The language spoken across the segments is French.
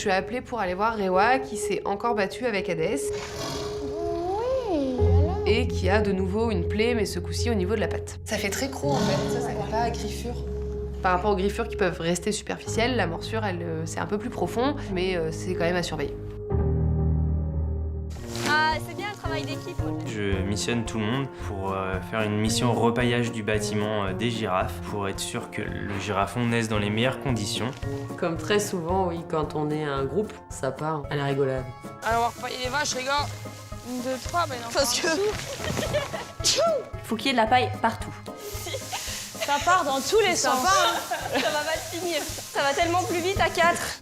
suis appelée pour aller voir Rewa qui s'est encore battue avec Hadès. Oui, alors. Et qui a de nouveau une plaie, mais ce coup-ci au niveau de la patte. Ça fait très croc en fait, ça fait pas griffure. Par rapport aux griffures qui peuvent rester superficielles, la morsure, c'est un peu plus profond, mais c'est quand même à surveiller. Ah, c'est bien le travail d'équipe. Je missionne tout le monde pour faire une mission repaillage du bâtiment des girafes pour être sûr que le girafon naisse dans les meilleures conditions. Comme très souvent, oui, quand on est un groupe, ça part à la rigolade. Alors, on va repailler les vaches, les gars. 1, 2, 3, ben non. Parce que Faut qu'il y ait de la paille partout. ça part dans tous les sens. Ça va mal finir. Ça va tellement plus vite à 4.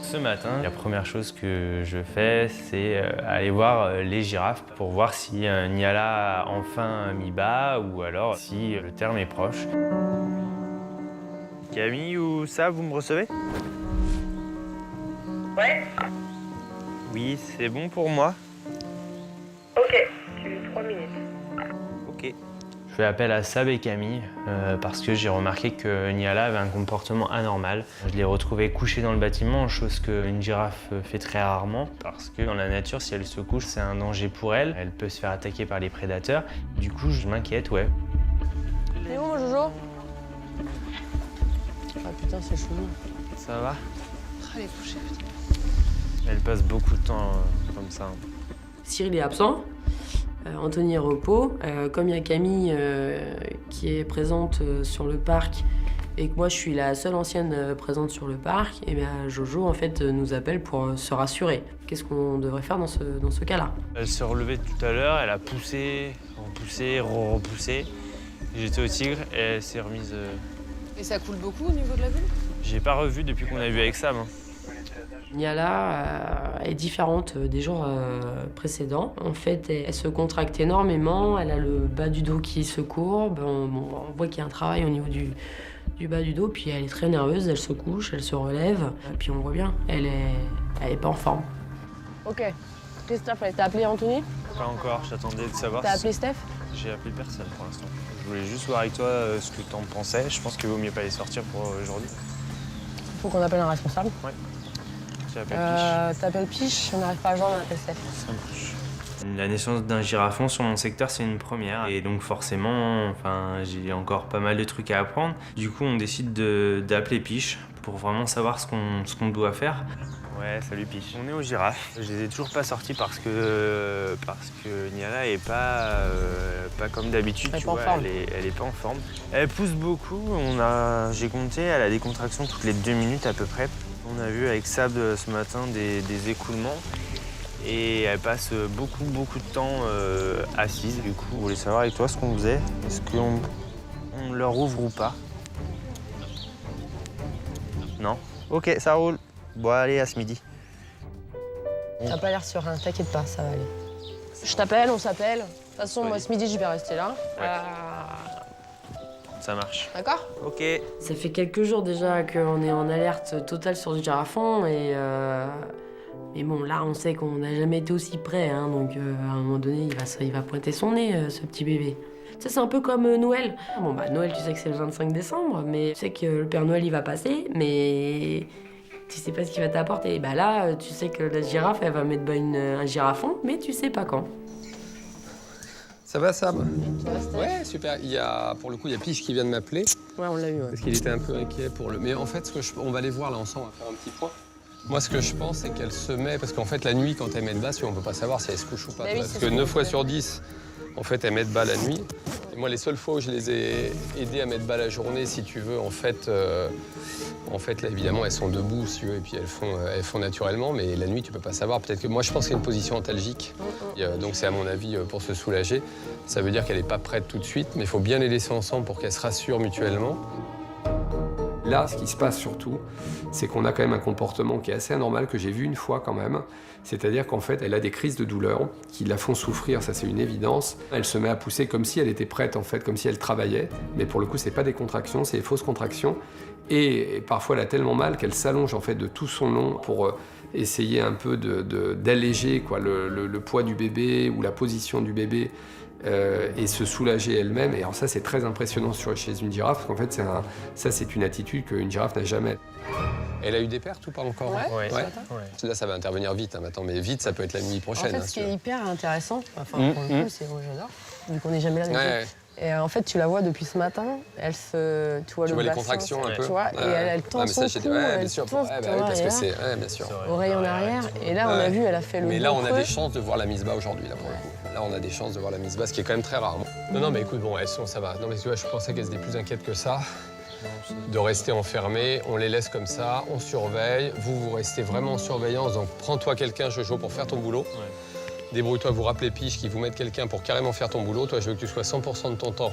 Ce matin, la première chose que je fais, c'est aller voir les girafes pour voir si Niala a enfin mis bas ou alors si le terme est proche. Camille ou ça, vous me recevez? Ouais, Oui, c'est bon pour moi. ok, tu as 3 minutes. Ok. Je fais appel à Sab et Camille parce que j'ai remarqué que Niala avait un comportement anormal. Je l'ai retrouvée couchée dans le bâtiment, chose qu'une girafe fait très rarement parce que dans la nature, si elle se couche, c'est un danger pour elle. Elle peut se faire attaquer par les prédateurs. Du coup, je m'inquiète, ouais. C'est où, mon Jojo? Ah putain, c'est chelou. Ça va? Elle est couchée. Elle passe beaucoup de temps comme ça. Cyril est absent. Anthony est repos. Comme il y a Camille qui est présente sur le parc et que moi je suis la seule ancienne présente sur le parc, et bien Jojo en fait nous appelle pour se rassurer. Qu'est-ce qu'on devrait faire dans ce cas-là? Elle s'est relevée tout à l'heure, elle a poussé, repoussé, repoussé. J'étais au tigre et elle s'est remise. Et ça coule beaucoup au niveau de la bulle? J'ai pas revu depuis qu'on a vu avec Sam. Niala est différente des jours précédents. En fait, elle se contracte énormément, elle a le bas du dos qui se courbe, on voit qu'il y a un travail au niveau du bas du dos, puis elle est très nerveuse, elle se couche, elle se relève, puis on voit bien, elle est pas en forme. Ok. Christophe, elle t'a appelé Anthony? Pas encore, j'attendais de savoir. T'as appelé Steph? J'ai appelé personne pour l'instant. Je voulais juste voir avec toi ce que t'en pensais. Je pense qu'il vaut mieux pas les sortir pour aujourd'hui. Faut qu'on appelle un responsable. J'ai appelé Piche. T'appelles Piche, on n'arrive pas à joindre, on appelle Steph. Ça marche. La naissance d'un girafon sur mon secteur, c'est une première. Et donc forcément, j'ai encore pas mal de trucs à apprendre. Du coup, on décide d'appeler Piche pour vraiment savoir ce qu'on doit faire. Ouais, salut Piche. On est aux girafes. Je les ai toujours pas sortis parce que Niala est pas comme d'habitude. Elle est Tu pas en vois, forme. elle est pas en forme. Elle pousse beaucoup. J'ai compté, elle a des contractions toutes les 2 minutes à peu près. On a vu avec Sab ce matin des écoulements. Et elle passe beaucoup de temps assise. Du coup, on voulait savoir avec toi ce qu'on faisait. Est-ce qu'on leur ouvre ou pas? Non? Ok, ça roule. Bon, allez, à ce midi. T'as pas l'air serein, t'inquiète pas, ça va aller. Je t'appelle, on s'appelle. De toute façon, moi, ce midi, je vais rester là. Ouais. Ça marche. D'accord? Ok. Ça fait quelques jours déjà qu'on est en alerte totale sur le girafon mais bon, là, on sait qu'on n'a jamais été aussi près, hein, donc à un moment donné, il va pointer son nez, ce petit bébé. Ça, c'est un peu comme Noël. Bon, bah, Noël, tu sais que c'est le 25 décembre, mais tu sais que le Père Noël, il va passer, mais Tu sais pas ce qu'il va t'apporter. Et bah là, tu sais que la girafe, elle va mettre un girafon, mais tu sais pas quand. Ça va, Sam? Ouais, super. Pour le coup, il y a Piche qui vient de m'appeler. Ouais, on l'a eu, ouais. Parce qu'il était un peu inquiet pour le... Mais en fait, on va aller voir là ensemble, on va faire un petit point. Moi, ce que je pense, c'est qu'elle se met... Parce qu'en fait, la nuit, quand elle met de bas, on ne peut pas savoir si elle se couche ou pas. Bah oui, parce que 9 fois sur 10, en fait, elle met de bas la nuit. Et moi, les seules fois où je les ai aidées à mettre bas la journée, si tu veux, en fait, là, évidemment, elles sont debout, si tu veux, et puis elles font naturellement. Mais la nuit, tu peux pas savoir. Peut-être que moi, je pense qu'il y a une position antalgique. Donc, c'est à mon avis pour se soulager. Ça veut dire qu'elle n'est pas prête tout de suite, mais il faut bien les laisser ensemble pour qu'elles se rassurent mutuellement. Là, ce qui se passe surtout, c'est qu'on a quand même un comportement qui est assez anormal, que j'ai vu une fois quand même. C'est-à-dire qu'en fait, elle a des crises de douleur qui la font souffrir, ça c'est une évidence. Elle se met à pousser comme si elle était prête, en fait, comme si elle travaillait. Mais pour le coup, c'est pas des contractions, c'est des fausses contractions. Et parfois, elle a tellement mal qu'elle s'allonge en fait de tout son long pour essayer un peu d'alléger quoi, le poids du bébé ou la position du bébé. Et se soulager elle-même. Et alors ça, c'est très impressionnant chez une girafe, parce qu'en fait, ça, c'est une attitude qu'une girafe n'a jamais. Elle a eu des pertes ou pas encore? Ouais. Là, ça va intervenir vite, hein, maintenant, mais vite, ça peut être la nuit prochaine. En fait, ce qui est hyper intéressant, enfin, pour le coup, c'est moi, j'adore, vu qu'on n'est jamais là. Ouais. Et en fait, tu la vois depuis ce matin, tu vois les contractions un peu. Tu vois, et elle tend son cou, bien sûr, parce que c'est... bien sûr. Oreille en arrière, et là, on a vu, elle a fait le... Mais là, on a des chances de voir la mise bas aujourd'hui, là, pour le coup. Là, on a des chances de voir la mise bas, ce qui est quand même très rare. Non, mais écoute, bon, ça va. Non, mais tu vois, je pensais qu'elles étaient plus inquiètes que ça. De rester enfermées, on les laisse comme ça, on surveille. Vous restez vraiment en surveillance, donc prends-toi quelqu'un, Jojo, pour faire ton boulot. Débrouille-toi, vous rappelez Piche qui vous mette quelqu'un pour carrément faire ton boulot. Toi, je veux que tu sois 100% de ton temps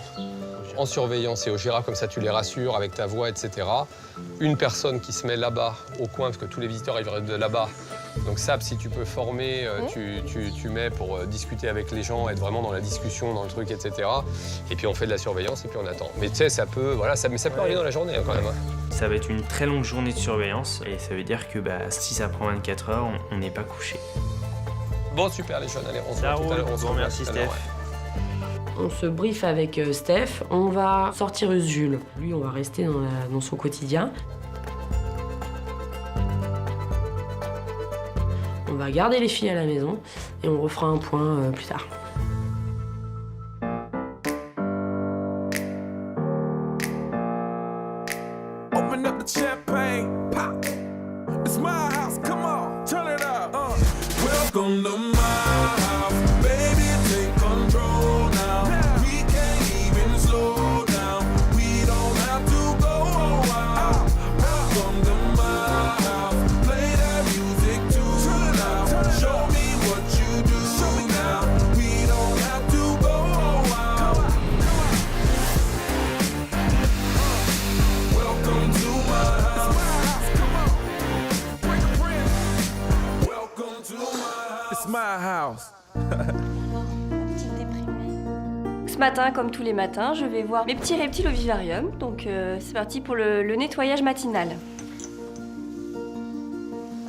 en surveillance et au girafe, comme ça tu les rassures avec ta voix, etc. Une personne qui se met là-bas, au coin, parce que tous les visiteurs arrivent de là-bas. Donc Sab, si tu peux former, tu mets pour discuter avec les gens, être vraiment dans la discussion, dans le truc, etc. Et puis on fait de la surveillance et puis on attend. Mais tu sais, ça peut arriver dans la journée quand même. Ça va être une très longue journée de surveillance et ça veut dire que si ça prend 24 heures, on n'est pas couché. Bon, super les jeunes, allez, on se voit tout à l'heure. Merci Steph. On se briefe avec Steph, on va sortir Jules. Lui, on va rester dans son quotidien. On va garder les filles à la maison et on refera un point plus tard. Open up the champagne, pop. It's my house, come on, turn it up. Welcome to my house, baby, take control now. We can't even slow down, we don't have to go wild. Welcome to my house, play that music too loud. Show me what you do now, we don't have to go wild. Welcome to my house, come on, bring a friend. Welcome to my house, it's my house. Ce matin, comme tous les matins, je vais voir mes petits reptiles au vivarium. Donc c'est parti pour le nettoyage matinal.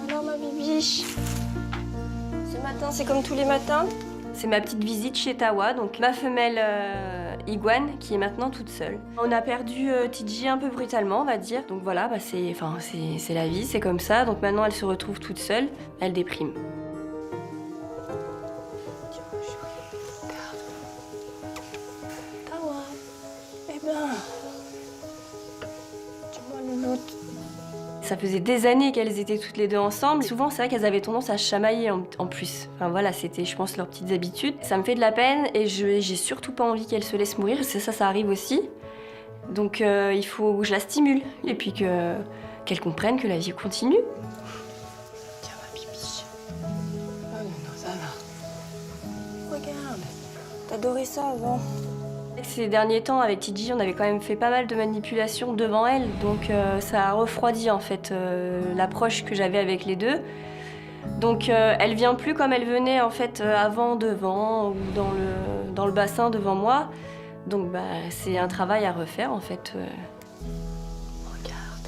Alors ma bibiche, ce matin c'est comme tous les matins. C'est ma petite visite chez Tawa, donc ma femelle iguane qui est maintenant toute seule. On a perdu Tidji un peu brutalement, on va dire. Donc voilà, c'est la vie, c'est comme ça. Donc maintenant elle se retrouve toute seule, elle déprime. Ça faisait des années qu'elles étaient toutes les deux ensemble. Souvent, c'est vrai qu'elles avaient tendance à se chamailler en plus. Enfin voilà, c'était, je pense, leurs petites habitudes. Ça me fait de la peine et j'ai surtout pas envie qu'elles se laissent mourir. C'est ça arrive aussi. Donc il faut que je la stimule et puis qu'elle comprenne que la vie continue. Tiens, ma bibiche. Oh non, ça va. Regarde, t'adorais ça avant. Ces derniers temps, avec Tidji, on avait quand même fait pas mal de manipulations devant elle, donc ça a refroidi en fait l'approche que j'avais avec les deux. Donc elle vient plus comme elle venait en fait avant, devant ou dans le bassin devant moi. Donc c'est un travail à refaire en fait. Regarde.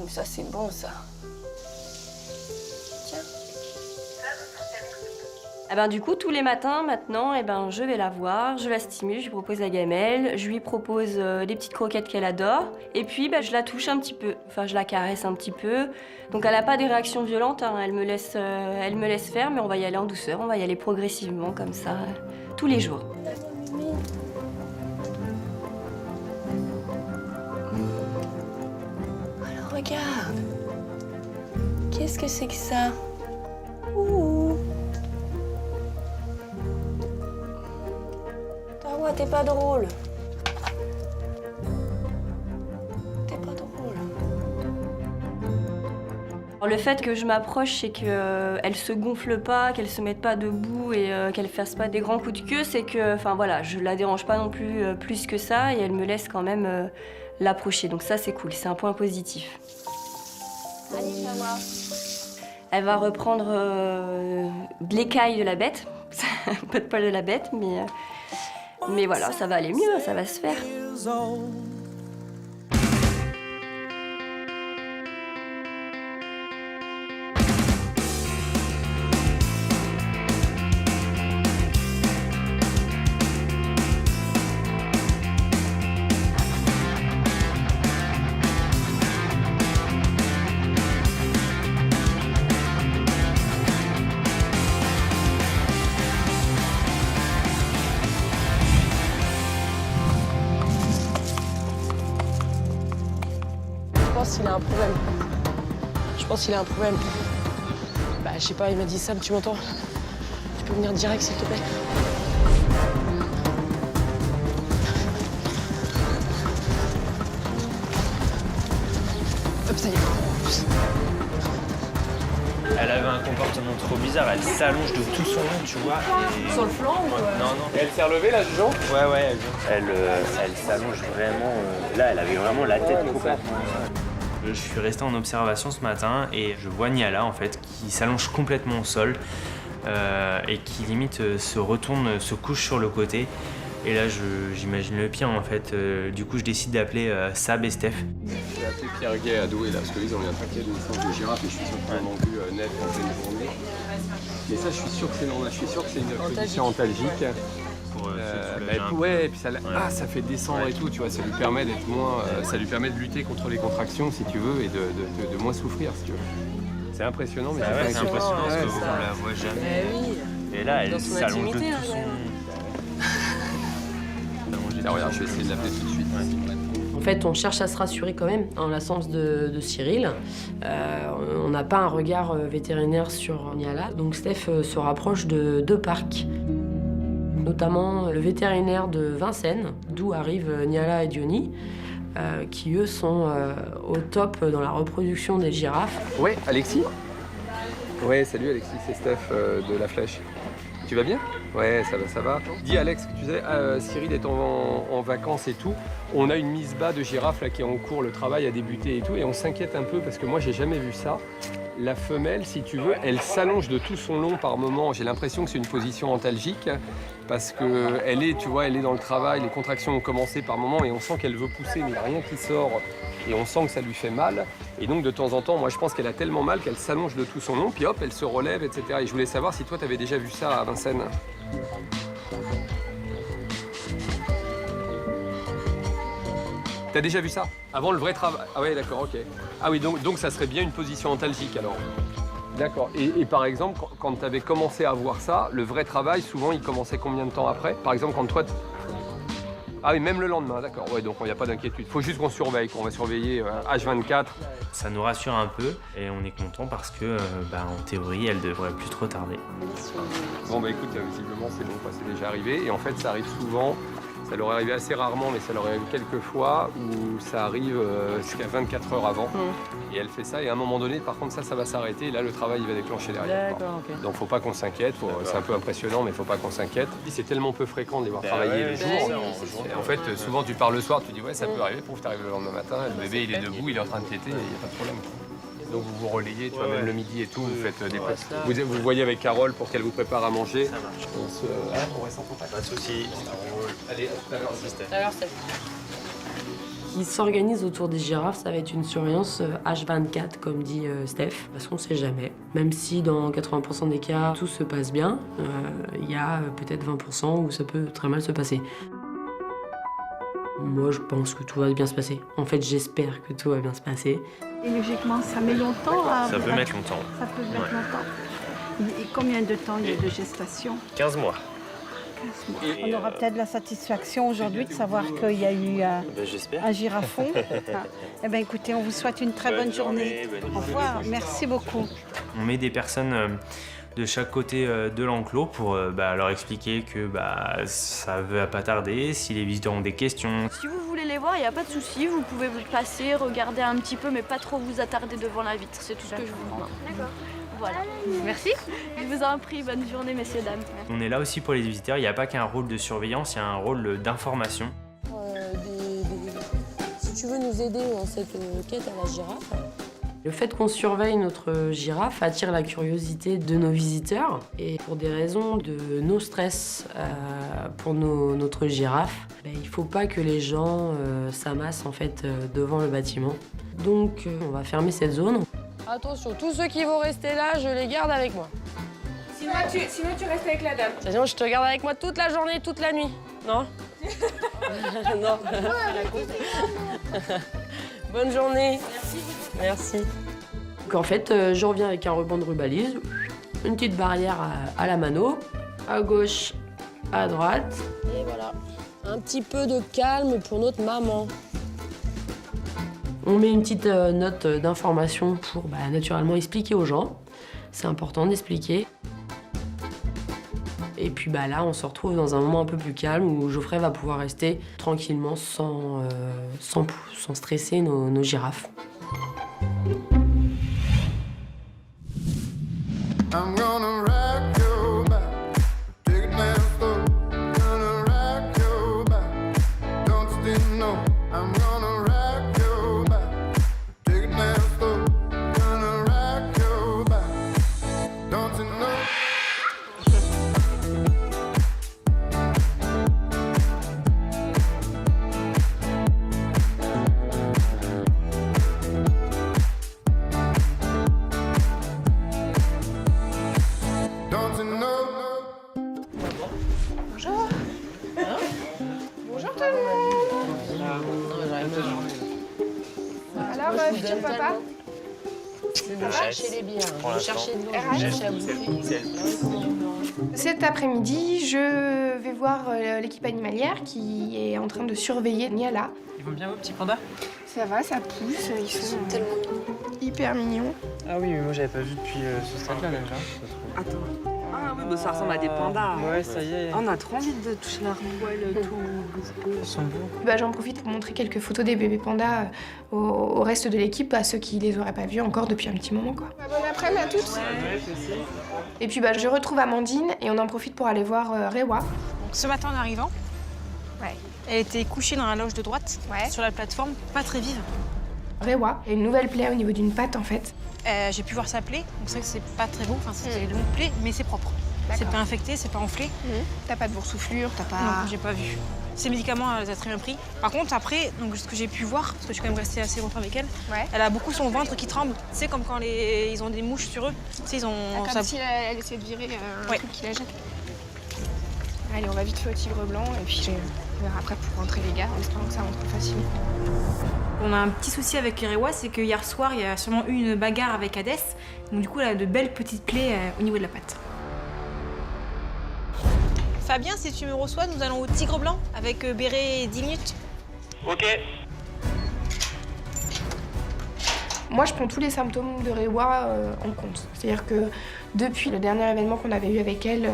Ça c'est bon ça. Tiens. Eh ben, du coup, tous les matins, maintenant, eh ben, je vais la voir, je la stimule, je lui propose la gamelle, je lui propose des petites croquettes qu'elle adore. Et puis, je la touche un petit peu, enfin, je la caresse un petit peu. Donc, elle n'a pas des réactions violentes, hein. Elle me laisse faire, mais on va y aller en douceur, on va y aller progressivement, comme ça, tous les jours. Alors, regarde. Qu'est-ce que c'est que ça? Ouh. Tawa, t'es pas drôle. T'es pas drôle. Alors, le fait que je m'approche, c'est qu'elle se gonfle pas, qu'elle se mette pas debout et qu'elle fasse pas des grands coups de queue, c'est que, enfin voilà, je la dérange pas non plus plus que ça et elle me laisse quand même l'approcher. Donc ça, c'est cool, c'est un point positif. Allez, Tawa. Elle va reprendre de l'écaille de la bête, pas de poil de la bête, mais voilà, ça va aller mieux, ça va se faire. Je pense qu'il a un problème. Je pense qu'il a un problème. Bah, je sais pas, il m'a dit Sam, tu m'entends? Tu peux venir direct, s'il te plaît? Hop, ça y est. Elle avait un comportement trop bizarre, elle s'allonge de tout son long, tu vois. Et... Sur le flanc ou Non, non. Et elle s'est relevée là, Jujon? Ouais, elle s'allonge vraiment. Là, elle avait vraiment la tête complètement. Je suis resté en observation ce matin et je vois Niala en fait qui s'allonge complètement au sol et qui limite se retourne, se couche sur le côté. Et là, j'imagine le pire en fait. Du coup, je décide d'appeler Sab et Steph. J'ai appelé Pierre Gay à Douai là, parce qu'ils ont eu un paquet de naissances de girafes et je suis sûr qu'ils en ont vu net en pleine journée. Mais ça, je suis sûr que c'est normal. Je suis sûr que c'est une position antalgique. Ouais, et puis ça fait descendre et tout, tu vois, ça lui permet d'être moins, ça lui permet de lutter contre les contractions si tu veux et de moins souffrir si tu veux. C'est impressionnant, mais c'est impressionnant parce qu'on la voit jamais. Oui. Et là, elle Dans son s'allonge de intimité, tout là, son. regarde, je vais essayer de l'appeler tout de suite. En fait, on cherche à se rassurer quand même en l'absence de Cyril. On n'a pas un regard vétérinaire sur Niala, donc Steph se rapproche de deux parcs, notamment le vétérinaire de Vincennes, d'où arrivent Niala et Diony, qui eux sont au top dans la reproduction des girafes. Ouais, Alexis? Ouais, salut Alexis, c'est Steph de La Flèche. Tu vas bien? Ouais, ça va. Dis Alex, tu sais, Cyril est en vacances et tout. On a une mise bas de girafe là qui est en cours, le travail a débuté et tout, et on s'inquiète un peu parce que moi j'ai jamais vu ça. La femelle, si tu veux, elle s'allonge de tout son long par moment. J'ai l'impression que c'est une position antalgique parce que elle est, tu vois, elle est dans le travail, les contractions ont commencé par moment et on sent qu'elle veut pousser, mais il n'y a rien qui sort et on sent que ça lui fait mal. Et donc de temps en temps, moi je pense qu'elle a tellement mal qu'elle s'allonge de tout son long, puis hop, elle se relève, etc. Et je voulais savoir si toi tu avais déjà vu ça à Vincennes. T'as déjà vu ça? Avant le vrai travail? Ah ouais, d'accord, ok. Ah oui, donc ça serait bien une position antalgique alors. D'accord. Et par exemple, quand tu avais commencé à voir ça, le vrai travail, souvent, il commençait combien de temps après? Par exemple, quand toi... Ah oui, même le lendemain, d'accord. Ouais, donc il n'y a pas d'inquiétude. Il faut juste qu'on surveille, qu'on va surveiller H24. Ça nous rassure un peu et on est content parce que, en théorie, elle devrait plus trop tarder. Bon, bah écoute, visiblement, c'est bon, quoi, c'est déjà arrivé. Et en fait, ça arrive souvent. Ça leur est arrivé assez rarement, mais ça leur est arrivé quelques fois où ça arrive jusqu'à 24 heures avant. Et elle fait ça, et à un moment donné, par contre, ça va s'arrêter, et là, le travail, il va déclencher derrière. D'accord, ok. Donc, faut pas qu'on s'inquiète. C'est un peu impressionnant, mais faut pas qu'on s'inquiète. C'est tellement peu fréquent de les voir travailler le jour. Et en fait, souvent, tu pars le soir, tu dis, ouais, ça peut arriver, pour que tu arrives le lendemain matin, le bébé, il est debout, il est en train de téter, et il n'y a pas de problème. Donc vous vous relayez, tu vois, même le midi et tout, vous faites des pauses. Vous voyez avec Carole pour qu'elle vous prépare à manger. On reste en contact. Pas de soucis. Allez, à tout à l'heure. Alors, qui s'organise autour des girafes, ça va être une surveillance H24, comme dit Steph, parce qu'on ne sait jamais. Même si dans 80% des cas, tout se passe bien, il y a peut-être 20% où ça peut très mal se passer. Moi, je pense que tout va bien se passer. En fait, j'espère que tout va bien se passer. Et logiquement, ça met longtemps à... Ça peut mettre longtemps. Ça peut mettre longtemps. Et combien de temps il y a de gestation? 15 mois. 15 mois. On aura peut-être la satisfaction aujourd'hui de savoir qu'il y a eu un girafon. Eh bien, écoutez, on vous souhaite une très bonne journée. Au revoir, merci beaucoup. On met des personnes de chaque côté de l'enclos pour leur expliquer que ça va pas tarder, si les visiteurs ont des questions. Si vous voulez les voir, il n'y a pas de souci, vous pouvez vous passer, regarder un petit peu, mais pas trop vous attarder devant la vitre, c'est tout ce que je vous demande. D'accord. Voilà. Merci. Je vous en prie, bonne journée, messieurs, dames. On est là aussi pour les visiteurs, il n'y a pas qu'un rôle de surveillance, il y a un rôle d'information. Si tu veux nous aider dans cette quête à la girafe. Le fait qu'on surveille notre girafe attire la curiosité de nos visiteurs. Et pour des raisons de no stress pour notre girafe, il ne faut pas que les gens s'amassent en fait, devant le bâtiment. Donc on va fermer cette zone. Attention, tous ceux qui vont rester là, je les garde avec moi. Sinon, tu restes avec la dame. Sinon, je te garde avec moi toute la journée, toute la nuit. Non? Non. Bonne journée. Merci. Donc en fait, je reviens avec un ruban de rubalise, une petite barrière à la mano, à gauche, à droite. Et voilà, un petit peu de calme pour notre maman. On met une petite note d'information pour naturellement expliquer aux gens. C'est important d'expliquer. Et puis là, on se retrouve dans un moment un peu plus calme où Geoffrey va pouvoir rester tranquillement sans stresser nos girafes. I'm gonna rock your back, take it down slow. Gonna rock your back, don't you know? I'm gonna rock your back, take it down slow. Gonna rock your back, don't you know? Don't you know? Bonjour. Bonjour tout le monde. Alors, futur papa? Vous cherchez les biens, vous cherchez de l'eau, vous cherchez à bouffer. Cet après-midi, je vais voir l'équipe animalière qui est en train de surveiller Niala. Ils vont bien vos petits pandas? Ça va, ça pousse, ils sont tellement hyper mignons. Ah oui, mais moi j'avais pas vu depuis ce stade-là déjà. Attends. Ah oui, ça ressemble à des pandas. Ouais, ça y est. On a trop envie de toucher leur poil, tout. Ils sont beaux. J'en profite pour montrer quelques photos des bébés pandas au reste de l'équipe, à ceux qui les auraient pas vus encore depuis un petit moment, quoi. Bon après-midi à toutes. Et puis je retrouve Amandine et on en profite pour aller voir Rewa. Donc, ce matin en arrivant, elle était couchée dans la loge de droite, sur la plateforme, pas très vive. Rewa, il y a une nouvelle plaie au niveau d'une patte en fait. J'ai pu voir sa plaie, donc c'est vrai que c'est pas très beau, enfin c'est une longue plaie, mais c'est propre. C'est pas infecté, c'est pas enflé. T'as pas de boursouflure, t'as pas... Non, j'ai pas vu. Ces médicaments, elle les a très bien pris. Par contre, après, donc, ce que j'ai pu voir, parce que je suis quand même restée assez longtemps avec elle, elle a beaucoup son ventre qui tremble. Tu sais, comme quand ils ont des mouches sur eux. Tu sais, ils ont... Comme si elle essaie de virer un truc qui la jette. Allez, on va vite fait au tigre blanc et puis on verra après pour rentrer les gars, en espérant que ça rentre facilement. On a un petit souci avec Rewa, c'est que hier soir, il y a sûrement eu une bagarre avec Hadès. Donc du coup, elle a de belles petites plaies au niveau de la patte. Fabien, si tu me reçois, nous allons au Tigre Blanc avec Béret 10 minutes. Ok. Moi, je prends tous les symptômes de Rewa en compte. C'est-à-dire que depuis le dernier événement qu'on avait eu avec elle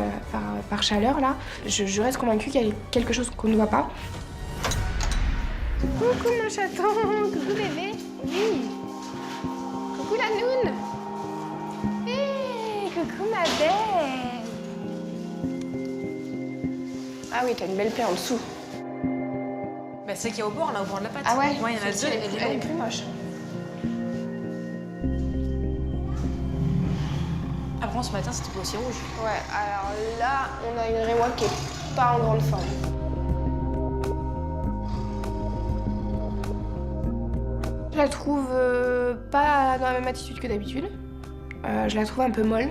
par chaleur, là, je reste convaincue qu'il y a quelque chose qu'on ne voit pas. Coucou mon chaton, coucou bébé. Oui. Coucou la noune. Hé, coucou ma belle. Ah oui, t'as une belle plaie en dessous. Bah, celle qui est au bord, là, au bord de la patte. Ah ouais? Ouais, il y en a deux. Elle est plus moche. Après, ce matin, c'était pas aussi rouge. Ouais, alors là, on a une Rewa qui est pas en grande forme. Je la trouve pas dans la même attitude que d'habitude. Je la trouve un peu molle.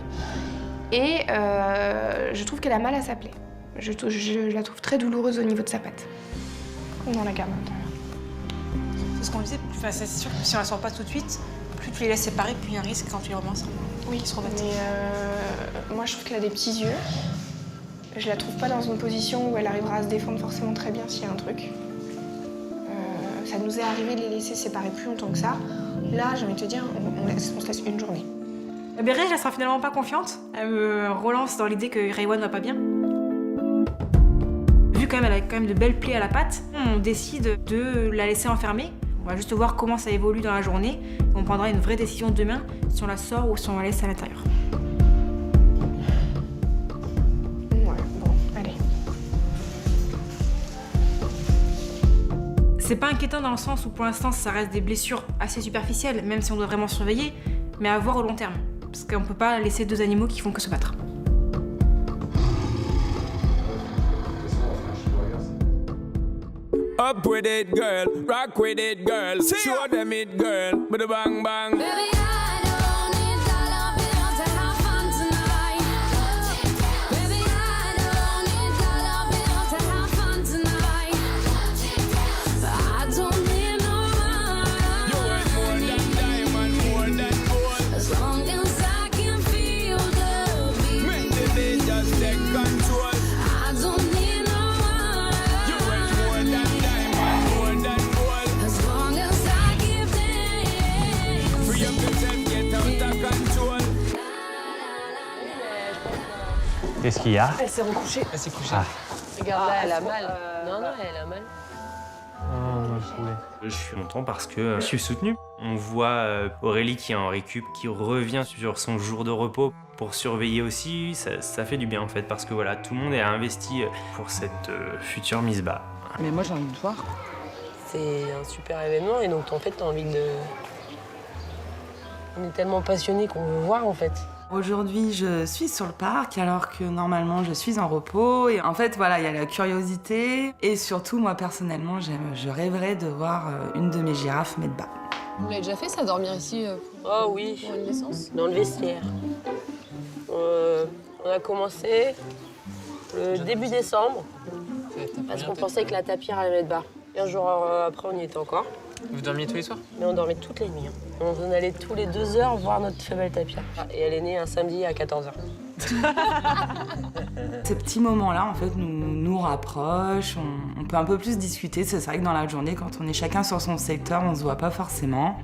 Et je trouve qu'elle a mal à sa plaie. Je la trouve très douloureuse au niveau de sa patte. Dans la garde à l'intérieur. C'est ce qu'on disait, enfin, c'est sûr que si on la sort pas tout de suite, plus tu les laisses séparer, plus il y a un risque quand tu les remets ensemble. Oui, ils se remettent. Mais moi je trouve qu'elle a des petits yeux. Je la trouve pas dans une position où elle arrivera à se défendre forcément très bien s'il y a un truc. Ça nous est arrivé de les laisser séparer plus longtemps que ça. Là, j'ai envie de te dire, on se laisse une journée. Béret, je la sera finalement pas confiante. Elle me relance dans l'idée que Raywan va pas bien. Vu quand même elle a quand même de belles plaies à la patte, on décide de la laisser enfermer. On va juste voir comment ça évolue dans la journée. On prendra une vraie décision demain si on la sort ou si on la laisse à l'intérieur. Ouais, bon, allez. C'est pas inquiétant dans le sens où pour l'instant ça reste des blessures assez superficielles, même si on doit vraiment surveiller, mais à voir au long terme. Parce qu'on peut pas laisser deux animaux qui font que se battre. Up with it, girl. Rock with it, girl. Show them it, girl. With a bang bang. Qu'est-ce qu'il y a? Elle s'est recouchée. Elle s'est couchée. Ah. Regarde là, elle a mal. Non, elle a mal. Je suis content parce que je suis soutenu. On voit Aurélie qui est en récup, qui revient sur son jour de repos pour surveiller aussi. Ça fait du bien en fait parce que voilà, tout le monde est investi pour cette future mise bas. Mais moi j'ai envie de voir. C'est un super événement et donc en fait t'as envie de... On est tellement passionnés qu'on veut voir en fait. Aujourd'hui, je suis sur le parc alors que normalement je suis en repos. Et en fait, voilà, il y a la curiosité. Et surtout, moi personnellement, je rêverais de voir une de mes girafes mettre bas. Vous l'avez déjà fait ça, dormir ici Oh oui. pour une naissance? Dans le vestiaire. On a commencé le début décembre parce qu'on pensait que la tapière allait mettre bas. Et un jour après, on y était encore. Vous dormiez tous les soirs? Mais on dormait toutes les nuits. On allait tous les 2 heures voir notre femelle tapière. Et elle est née un samedi à 14h. Ces petits moments-là, en fait, nous rapprochent, on peut un peu plus discuter. C'est vrai que dans la journée, quand on est chacun sur son secteur, on se voit pas forcément.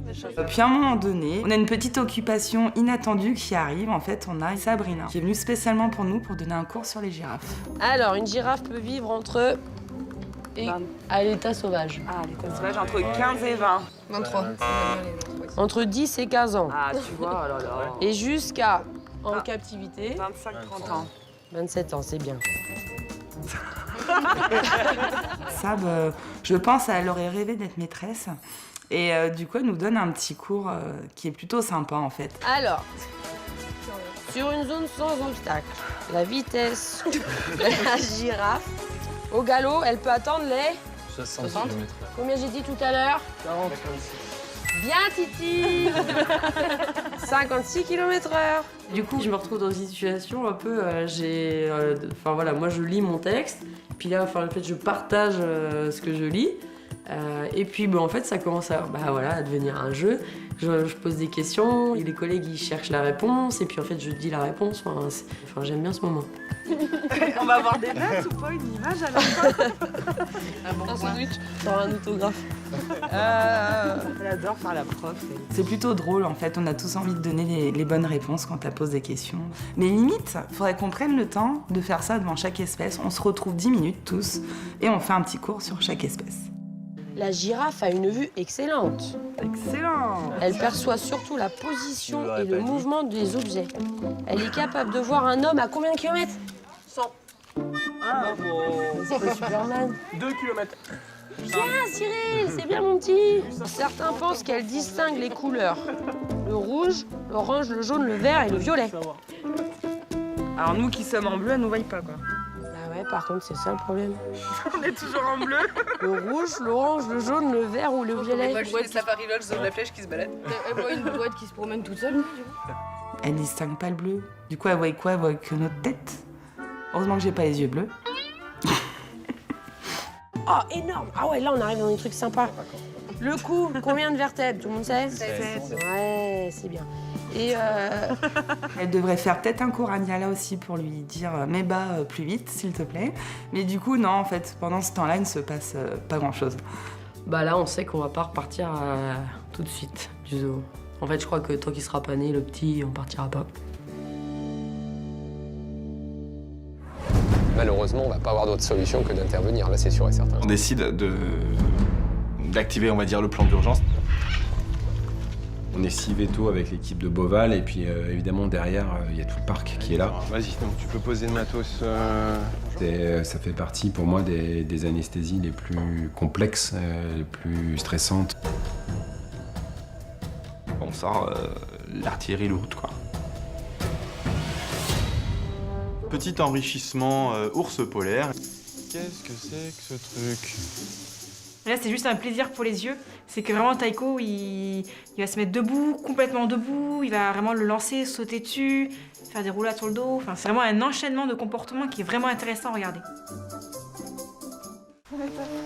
Puis à un moment donné, on a une petite occupation inattendue qui arrive. En fait, on a Sabrina qui est venue spécialement pour nous pour donner un cours sur les girafes. Alors, une girafe peut vivre entre... à l'état sauvage. Ah, l'état sauvage, entre 15 et 20. 23. Entre 10 et 15 ans. Ah, tu vois, oh là là. Et jusqu'à, en captivité... 25-30 ans. 27 ans, c'est bien. Sab, je pense elle aurait rêvé d'être maîtresse. Et du coup, elle nous donne un petit cours qui est plutôt sympa, en fait. Alors, sur une zone sans obstacle, la vitesse de la girafe, au galop, elle peut attendre les... 60 km/h. Combien j'ai dit tout à l'heure? 40. Bien, Titi. 56 km/h. Du coup, je me retrouve dans une situation un peu... Enfin voilà, moi je lis mon texte, puis là, en fait, je partage ce que je lis. Et puis, en fait, ça commence à devenir un jeu. Je pose des questions, et les collègues ils cherchent la réponse, et puis en fait, je dis la réponse. Enfin, j'aime bien ce moment. On va avoir des notes ou pas, une image à la fin? Un sandwich pour un autographe. Elle adore faire la prof. C'est plutôt drôle, en fait. On a tous envie de donner les bonnes réponses quand elle pose des questions. Mais limite, faudrait qu'on prenne le temps de faire ça devant chaque espèce. On se retrouve 10 minutes tous, et on fait un petit cours sur chaque espèce. La girafe a une vue excellente. Excellent! Elle perçoit surtout la position et le mouvement des objets. Elle est capable de voir un homme à combien de kilomètres? 100. Ah, C'est pas Superman. 2 km. Bien, Cyril, c'est bien mon petit. Certains pensent qu'elle distingue les couleurs. Le rouge, l'orange, le jaune, le vert et le violet. Alors nous qui sommes en bleu, elle nous voit pas, quoi. Bah ouais, par contre, c'est ça le problème. On est toujours en bleu. Le rouge, l'orange, le jaune, le vert ou le violet. Elle voit une Safari Lodge, zone de la flèche qui se balade. Elle voit une boîte qui se promène toute seule. Elle distingue pas le bleu. Du coup, elle voit quoi? Elle voit que notre tête. Heureusement que j'ai pas les yeux bleus. Oh, énorme! Ah ouais, là, on arrive dans des trucs sympas. Le cou, combien de vertèbres? Tout le monde sait? 7. Ouais, c'est bien. Et Elle devrait faire peut-être un cours à Niala aussi pour lui dire mets bas plus vite, s'il te plaît. Mais du coup, non, en fait, pendant ce temps-là, il ne se passe pas grand-chose. bah là, on sait qu'on va pas repartir tout de suite du zoo. En fait, je crois que tant qu'il sera pas né, le petit, on partira pas. Malheureusement, on va pas avoir d'autre solution que d'intervenir, là c'est sûr et certain. On décide d'activer, on va dire, le plan d'urgence. On est 6 vétos avec l'équipe de Beauval et puis évidemment derrière il y a tout le parc qui est là. Vas-y, donc tu peux poser le matos. Ça fait partie pour moi des anesthésies les plus complexes, les plus stressantes. On sort l'artillerie lourde, quoi. Petit enrichissement ours polaire. Qu'est-ce que c'est que ce truc? Là, c'est juste un plaisir pour les yeux. C'est que vraiment, Taiko, il va se mettre debout, complètement debout. Il va vraiment le lancer, sauter dessus, faire des roulades sur le dos. Enfin, c'est vraiment un enchaînement de comportements qui est vraiment intéressant à regarder.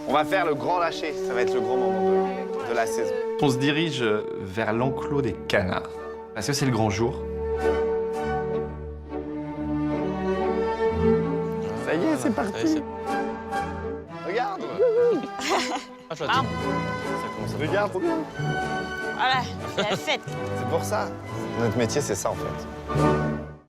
On va faire le grand lâcher. Ça va être le grand moment de la saison. On se dirige vers l'enclos des canards. Parce que c'est le grand jour. Ça y est, c'est parti. Regarde. Ah, ça commence. Regarde, trop bien. Voilà, c'est la fête. C'est pour ça. Notre métier, c'est ça en fait.